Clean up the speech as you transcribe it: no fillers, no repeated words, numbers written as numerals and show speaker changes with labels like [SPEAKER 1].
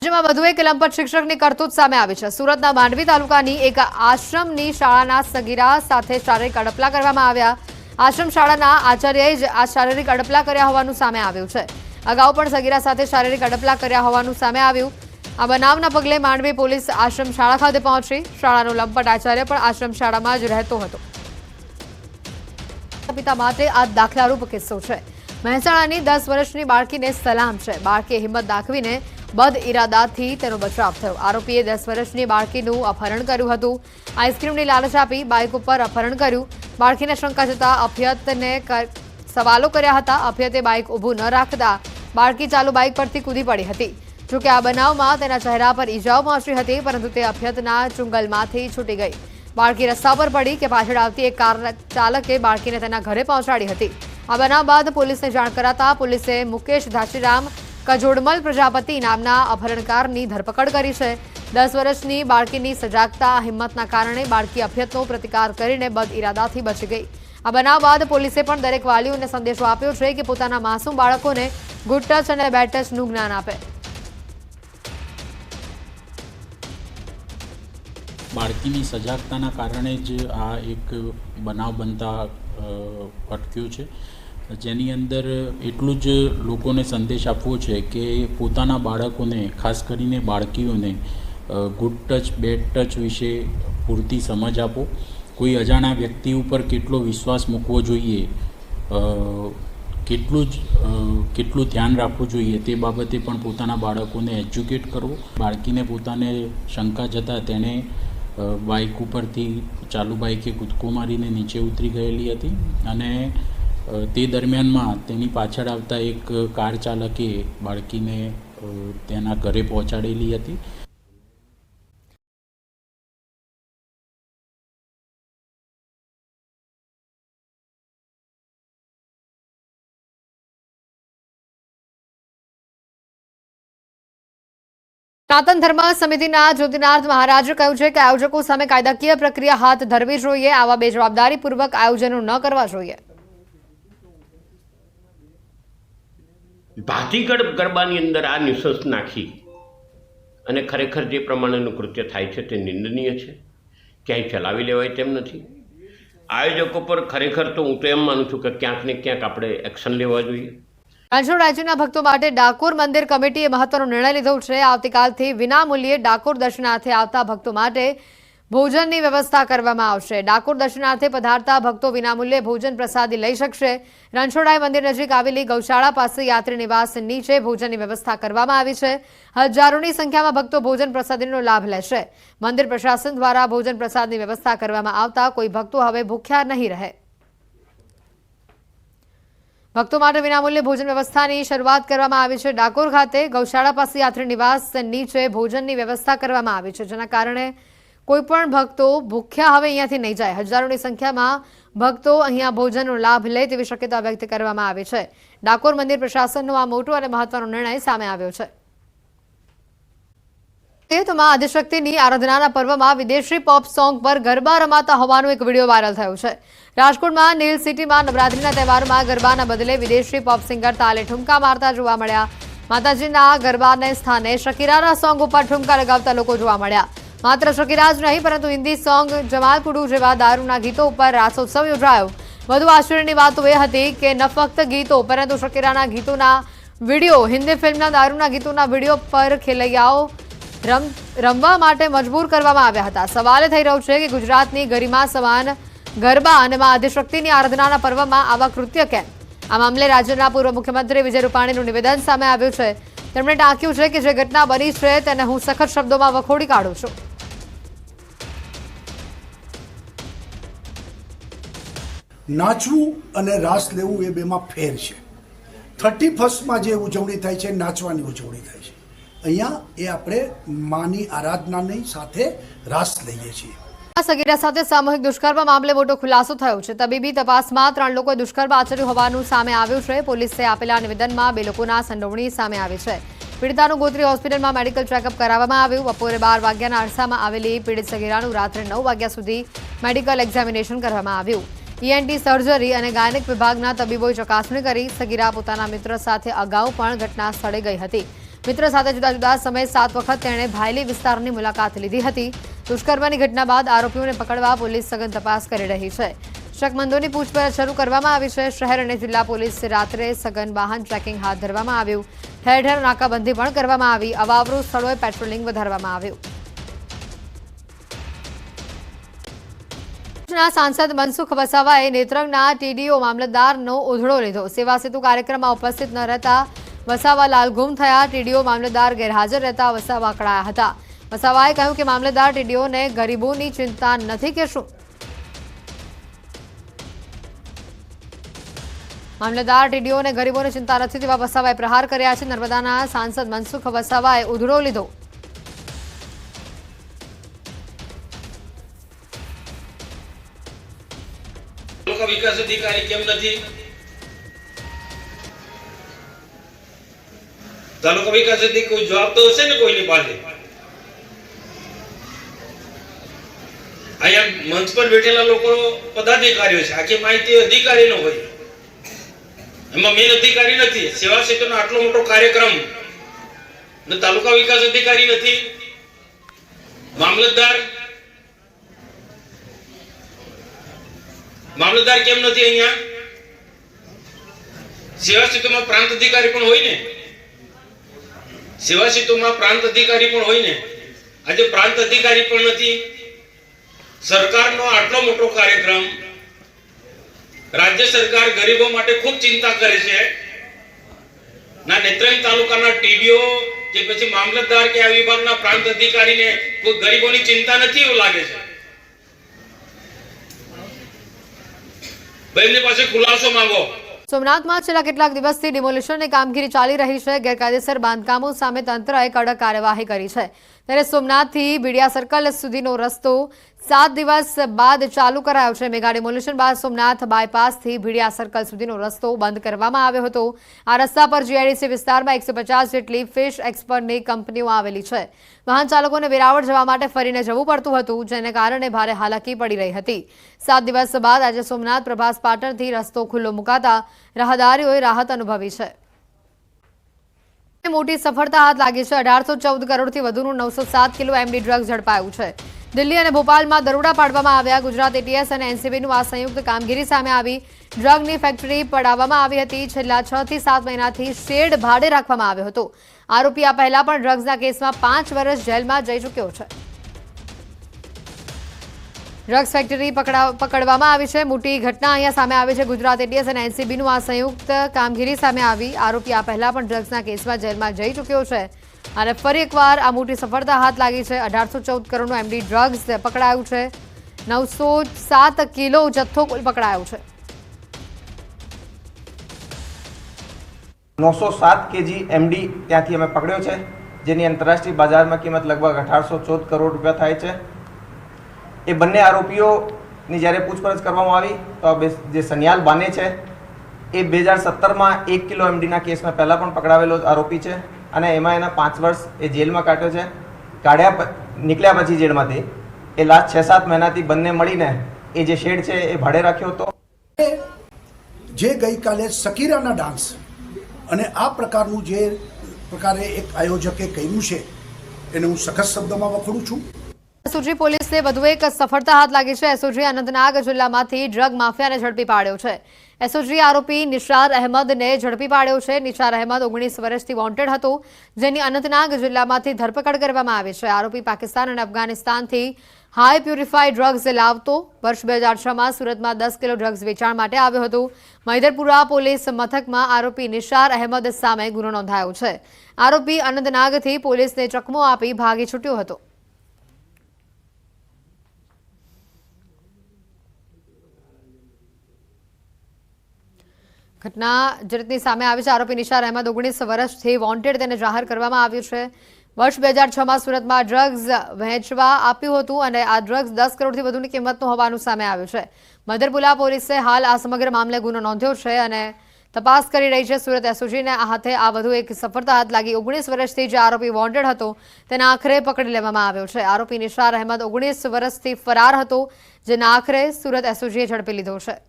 [SPEAKER 1] જેમાં વધુ એક લંપટ શિક્ષકની કરતૂત સામે આવી છે। સુરતના માંડવી તાલુકાની એક આશ્રમની શાળાના સગીરા સાથે શારીરિક અડપલા કરવામાં આવ્યા। આશ્રમ શાળાના આચાર્યએ જ આ શારીરિક અડપલા કર્યા હોવાનું સામે આવ્યું છે। અગાઉ પણ સગીરા સાથે શારીરિક અડપલા કર્યા હોવાનું સામે આવ્યું। આ બનાવના પગલે માંડવી પોલીસ આશ્રમ શાળા ખાતે પહોંચી। શાળાનો લંપટ આચાર્ય પણ આશ્રમ શાળામાં જ રહેતો હતો। પિતા માટે આ દાખલારૂપ કિસ્સો છે। મહેસાણાની 10 વર્ષની બાળકીને સલામ છે। બાળકીએ હિંમત દાખવીને બદ ઇરાદાથી તેનો બચાવ થયો। આરોપીએ 10 વર્ષની બાળકીનું અપહરણ કર્યું હતું। આઈસ્ક્રીમની લાલચ આપી બાઇક ઉપર અપહરણ કર્યું। બાળકીને શંકા જતા અભિયતને સવાલો કર્યા હતા। અભિયતે બાઇક ઊભું ન રાખતા બાળકી ચાલુ બાઇક પરથી કૂદી પડી હતી। જોકે આ બનાવમાં તેના ચહેરા પર ઈજાઓ પહોંચી હતી, પરંતુ તે અભિયતના ચુંગલમાંથી છૂટી ગઈ। બાળકી રસ્તા પર પડી કે પાછળ આવતી એક કાર ચાલકે બાળકીને તેના ઘરે પહોંચાડી હતી। આ બનાવ બાદ પોલીસને જાણ કરાતા પોલીસે મુકેશ ધાશીરામ કજોડમલ પ્રજાપતિ નામના અપહરણકારની ધરપકડ કરી છે। 10 વર્ષની બાળકીની સજાગતા હિંમતના કારણે બાળકી અભિયતનો પ્રતિકાર કરીને બદ ઇરાદાથી બચી ગઈ। આ બનાવ બાદ પોલીસે પણ દરેક વાલીઓને સંદેશો આપ્યો છે કે પોતાના માસૂમ બાળકોને ગુડ ટચ અને બેડ ટચનું જ્ઞાન આપે।
[SPEAKER 2] બાળકીની સજાગતાના કારણે જ આ એક બનાવ બનતા અટક્યો છે, જેની અંદર એટલું જ લોકોને સંદેશ આપવો છે કે પોતાના બાળકોને, ખાસ કરીને બાળકીઓને ગુડ ટચ બેડ ટચ વિશે પૂરતી સમજ આપો। કોઈ અજાણ્યા વ્યક્તિ ઉપર કેટલો વિશ્વાસ મૂકવો જોઈએ, કેટલું ધ્યાન રાખવું જોઈએ તે બાબતે પણ પોતાના બાળકોને એજ્યુકેટ કરવો। બાળકીને પોતાને શંકા જતાં તેણે બાઇક ઉપરથી ચાલુ બાઇકે કૂદકો મારીને નીચે ઉતરી ગયેલી હતી અને તે દરમિયાનમાં તેની પાછળ આવતા એક કાર ચાલકે બાળકીને તેના ઘરે પહોંચાડેલી હતી।
[SPEAKER 1] સનાતન ધર્મ સમિતિના જ્યોતિનાથ મહારાજે કહ્યું છે કે આયોજકો સામે કાયદાકીય પ્રક્રિયા હાથ ધરવી જોઈએ। આવા બેજવાબદારીપૂર્વક આયોજનો ન કરવા જોઈએ।
[SPEAKER 3] ભાતીગળ ગરબાની અંદર આ નિશંસ નાખી અને ખરેખર જે પ્રમાણેનું કૃત્ય થાય છે તે નિંદનીય છે, ક્યાંય ચલાવી લેવાય તેમ નથી। આયોજકો પર ખરેખર તો હું તો એમ માનું છું કે ક્યાંક ને ક્યાંક આપણે એક્શન લેવા જોઈએ।
[SPEAKER 1] રણછોડ રાજ્યના ભક્તો માટે ડાકોર મંદિર કમિટીએ મહત્વનો નિર્ણય લીધો છે। આવતીકાલથી વિનામૂલ્યે ડાકોર દર્શનાર્થે આવતા ભક્તો માટે ભોજનની વ્યવસ્થા કરવામાં આવશે। ડાકોર દર્શનાર્થે પધારતા ભક્તો વિનામૂલ્યે ભોજન પ્રસાદી લઈ શકશે। રણછોડરાય મંદિર નજીક આવેલી ગૌશાળા પાસે યાત્રી નિવાસ નીચે ભોજનની વ્યવસ્થા કરવામાં આવી છે। હજારોની સંખ્યામાં ભક્તો ભોજન પ્રસાદીનો લાભ લેશે। મંદિર પ્રશાસન દ્વારા ભોજન પ્રસાદની વ્યવસ્થા કરવામાં આવતા કોઈ ભક્તો હવે ભૂખ્યા નહીં રહે। ભક્તો માટે વિનામૂલ્યે ભોજન વ્યવસ્થાની શરૂઆત કરવામાં આવી છે। ડાકોર ખાતે ગૌશાળા પાસે યાત્રી નિવાસ નીચે ભોજનની વ્યવસ્થા કરવામાં આવી છે, જેના કારણે કોઈપણ ભક્તો ભૂખ્યા હવે અહીંયાથી નહીં જાય। હજારોની સંખ્યામાં ભક્તો અહીંયા ભોજનનો લાભ લે તેવી શક્યતા વ્યક્ત કરવામાં આવી છે। ડાકોર મંદિર પ્રશાસનનો આ મોટો અને મહત્વનો નિર્ણય સામે આવ્યો છે। તો માં આદિશક્તિની આરાધનાના પર્વમાં વિદેશી પોપ સોંગ પર ગરબા રમાતા હોવાનો એક વિડીયો વાયરલ થયો છે। રાજકોટમાં નીલ સિટીમાં નવરાત્રીના તહેવારોમાં ગરબાના બદલે વિદેશી પોપ સિંગર તાલે ઠુમકા મારતા જોવા મળ્યા। માતાજીના ગરબાને સ્થાને શકીરાના સોંગ ઉપર ઠુમકા લગાવતા લોકો જોવા મળ્યા। માત્ર શકીરા જ નહીં, પરંતુ હિન્દી સોંગ જમાલપુડુ જેવા દારૂના ગીતો ઉપર રાસોત્સવ યોજાયો। વધુ આશ્ચર્યની વાત એ હતી કે ન ફક્ત ગીતો, પરંતુ શકીરાના ગીતોના વિડીયો હિન્દી ફિલ્મના દારૂના ગીતોના વિડીયો પર ખેલૈયાઓ રમવા માટે મજબૂર કરવામાં આવ્યા હતા। સવાલ થઈ રહ્યો છે કે ગુજરાતની ગરિમા સમાન ગરબા અને માં આદિશક્તિની આરાધનાના પર્વમાં આવા કૃત્ય કેમ? આ મામલે રાજ્યના પૂર્વ મુખ્યમંત્રી વિજય રૂપાણીનું નિવેદન સામે આવ્યું છે। તેમણે ટાંક્યું છે કે જે ઘટના બની છે તેને હું સખત શબ્દોમાં વખોડી કાઢું છું।
[SPEAKER 4] નાચવું અને રાસ લેવું એ બેમાં ફેર છે। 31st જે ઉજવણી થાય છે, નાચવાની ઉજવણી થાય છે। અહીંયા એ આપણે માની આરાધનાની સાથે રાસ લઈએ છીએ।
[SPEAKER 1] સગીરા સાથે સામૂહિક દુષ્કર્મ મામલે મોટો ખુલાસો થયો છે। તબીબી તપાસમાં 3 લોકોએ દુષ્કર્મ આચર્યું હોવાનું સામે આવ્યું છે। પોલીસે આપેલા નિવેદનમાં 2 લોકોના સંડોવણી સામે આવી છે। પીડિતાનું ગોત્રી હોસ્પિટલમાં મેડિકલ ચેકઅપ કરાવવામાં આવ્યું। બપોરે 12 વાગ્યાના અરસામાં આવેલી પીડિત સગીરાનું રાત્રે 9 વાગ્યા સુધી મેડિકલ એક્ઝામિનેશન કરવામાં આવ્યું। ईएनटी सर्जरी और गायनिक विभागना तबीबोए चकासणी करी। सगीरा पोताना मित्र साथे अगाऊ पण घटना स्थळे गई हती। મિત્ર સાથે જુદા જુદા સમયે 7 વખત તેણે ભાયલી વિસ્તારની મુલાકાત લીધી હતી. દુષ્કર્મની ઘટના બાદ આરોપીઓને પકડવા પોલીસ સઘન તપાસ કરી રહી છે. શકમંદોની પૂછપરછ શરૂ કરવામાં આવી છે. શહેર અને જિલ્લા પોલીસે રાત્રે સઘન વાહન ટ્રેકિંગ હાથ ધરવામાં આવ્યું. ઠેર ઠેર નાકાબંધી પણ કરવામાં આવી. અવાવરૂ સ્થળોએ પેટ્રોલિંગ વધારવામાં આવ્યું. સાંસદ મનસુખ વસાવાએ નેત્રંગના ટીડીઓ મામલતદારનો ઉધડો લીધો. સેવા સેતુ કાર્યક્રમમાં ઉપસ્થિત ન રહેતા વસાવા લાલ ગુમ થયા. ટીડીઓ મામલતદાર ગેરહાજર રહેતા વસાવા અકળાયા હતા. વસાવાએ કહ્યું કે મામલતદાર ટીડીઓને ગરીબોની ચિંતા નથી કે શું? મામલતદાર ટીડીઓને ગરીબોની ચિંતા નથી તેવા વસાવાએ પ્રહાર કર્યા છે. નર્મદાના સાંસદ મનસુખ વસાવાએ ઉધડો લીધો.
[SPEAKER 5] વિકાસ અધિકારી કેમ નથી? તાલુકા વિકાસ અધિકારી કોઈ જવાબ તો હશે ને કોઈની પાસે. અહીંયા મંચ પર બેઠેલા લોકો પદાધિકારીઓ છે. આખી માહિતી અધિકારીનો હોય. એમાં મેન અધિકારી નથી. સેવા સેતુનો આટલો મોટો કાર્યક્રમ ને તાલુકા વિકાસ અધિકારી નથી, મામલતદાર કેમ નથી અહીંયા? સેવા સેતુમાં પ્રાંત અધિકારી પણ હોય ને. સેવા સેતુમાં પ્રાંત અધિકારી પણ હોય ને. આજે પ્રાંત અધિકારી પણ નથી. સરકારનો આટલો મોટો કાર્યક્રમ, રાજ્ય સરકાર ગરીબો માટે ખૂબ ચિંતા કરે છે. ના નેત્રંગ તાલુકાના ટીડીઓ કે પછી મામલતદાર કે આ વિભાગના પ્રાંત અધિકારીને કોઈ ગરીબોની ચિંતા નથી એવું લાગે છે. બેનની પાસે ખુલાસો માંગો.
[SPEAKER 1] સોમનાથમાં છેલ્લા કેટલાક દિવસથી ડિમોલિશનની કામગીરી ચાલી રહી છે. ગેરકાયદેસર બાંધકામો સામે તંત્રએ કડક કાર્યવાહી કરી છે. ત્યારે સોમનાથથી બીડિયા સર્કલ સુધીનો રસ્તો 7 દિવસ બાદ ચાલુ કરાયો છે. મેગા ડિમોલિશન બાદ સોમનાથ બાયપાસથી બીડિયા સર્કલ સુધીનો રસ્તો બંધ કરવામાં આવ્યો હતો. આ રસ્તા પર જીઆઈડીસી વિસ્તારમાં 150 જેટલી ફિશ એક્સપર્ટની કંપનીઓ આવેલી છે. વાહન ચાલકોને વેરાવળ જવા માટે ફરીને જવું પડતું હતું, જેને કારણે ભારે હાલાકી પડી રહી હતી. 7 દિવસ બાદ આજે સોમનાથ પ્રભાસ પાટણથી રસ્તો ખુલ્લો મુકાતા રાહદારીઓએ રાહત અનુભવી છે. મોટી સફળતા હાથ લાગી છે. 1814 કરોડથી વધુનું 907 કિલો એમડી ડ્રગ્સ ઝડપાયું છે. દિલ્હી અને ભોપાલમાં દરોડા પાડવામાં આવ્યા. ગુજરાત એટીએસ અને એનસીબીનું આ સંયુક્ત કામગીરી સામે આવી. ડ્રગની ફેક્ટરી પડાવવામાં આવી હતી. છેલ્લા 6 થી 7 મહિનાથી શેડ ભાડે રાખવામાં આવ્યો હતો. આરોપી આ પહેલા પણ ડ્રગ્સના કેસમાં 5 વર્ષ જેલમાં જઈ ચૂક્યો છે. ડ્રગ્સ ફેક્ટરી પકડવામાં આવી છે. મોટી ઘટના અહીંયા સામે આવી છે. ગુજરાત એટીએસ અને એનસીબીનું આ સંયુક્ત કામગીરી સામે આવી. આરોપી આ પહેલા પણ ડ્રગ્સના કેસમાં જેલમાં જઈ ચૂક્યો છે અને ફરી એકવાર આ મોટી સફળતા હાથ લાગી છે. 1814 કરોડનું એમડી ડ્રગ્સ પકડાયું છે. 907 કિલો જથ્થો કુલ પકડાયો છે.
[SPEAKER 6] 907 કેજી એમડી ત્યાંથી અમે પકડ્યો છે, જેની આંતરરાષ્ટ્રીય બજારમાં કિંમત લગભગ 1814 કરોડ રૂપિયા થાય છે. એ બંને આરોપીઓની જ્યારે પૂછપરછ કરવામાં આવી તો જે સનિયાલ બાને છે એ 2017માં 1 કિલો એમડીના કેસમાં પહેલાં પણ પકડાવેલો આરોપી છે અને એમાં એના 5 વર્ષ એ જેલમાં કાઢ્યો છે. નીકળ્યા પછી જેલમાંથી એ લાસ્ટ 6-7 મહિનાથી બંને મળીને એ જે શેડ છે એ ભાડે રાખ્યો હતો.
[SPEAKER 4] જે ગઈકાલે શકીરાના ડાન્સ અને આ પ્રકારનું જે પ્રકારે એક આયોજકે કર્યું છે એને હું સખત શબ્દોમાં વખોડું છું.
[SPEAKER 1] એસઓજી પોલીસને વધુ એક સફળતા હાથ લાગી છે. એસઓજી અનંતનાગ જિલ્લામાંથી ડ્રગ માફિયાને ઝડપી પાડ્યો છે. એસઓજી આરોપી નિશાર અહેમદને ઝડપી પાડ્યો છે. નિશાર અહેમદ 19 વર્ષથી વોન્ટેડ હતો, જેની અનંતનાગ જિલ્લામાંથી ધરપકડ કરવામાં આવી છે. આરોપી પાકિસ્તાન અને અફઘાનિસ્તાનથી હાઈ પ્યુરિફાઈડ ડ્રગ્સ લાવતો. વર્ષ 2006માં સુરતમાં 10 કિલો ડ્રગ્સ વેચાણ માટે આવ્યો હતો. મહિદરપુરા પોલીસ મથકમાં આરોપી નિશાર અહેમદ સામે ગુનો નોંધાયો છે. આરોપી અનંતનાગથી પોલીસને ચકમો આપી ભાગી છૂટ્યો હતો. ઘટના જે રીતની સામે આવી છે, આરોપી નિશાર અહેમદ 19 વર્ષથી વોન્ટેડ તેને જાહેર કરવામાં આવ્યું છે. વર્ષ 2006માં સુરતમાં ડ્રગ્સ વહેંચવા આપ્યું હતું અને આ ડ્રગ્સ 10 કરોડથી વધુની કિંમતનું હોવાનું સામે આવ્યું છે. મધરપુરા પોલીસે હાલ આ સમગ્ર મામલે ગુનો નોંધ્યો છે અને તપાસ કરી રહી છે. સુરત એસઓજીને આ હાથે આ વધુ એક સફળતા હાથ લાગી. 19 વર્ષથી જે આરોપી વોન્ટેડ હતો તેને આખરે પકડી લેવામાં આવ્યો છે. આરોપી નિશાર અહેમદ 19 વર્ષથી ફરાર હતો, જેને આખરે સુરત એસઓજીએ ઝડપી લીધો છે.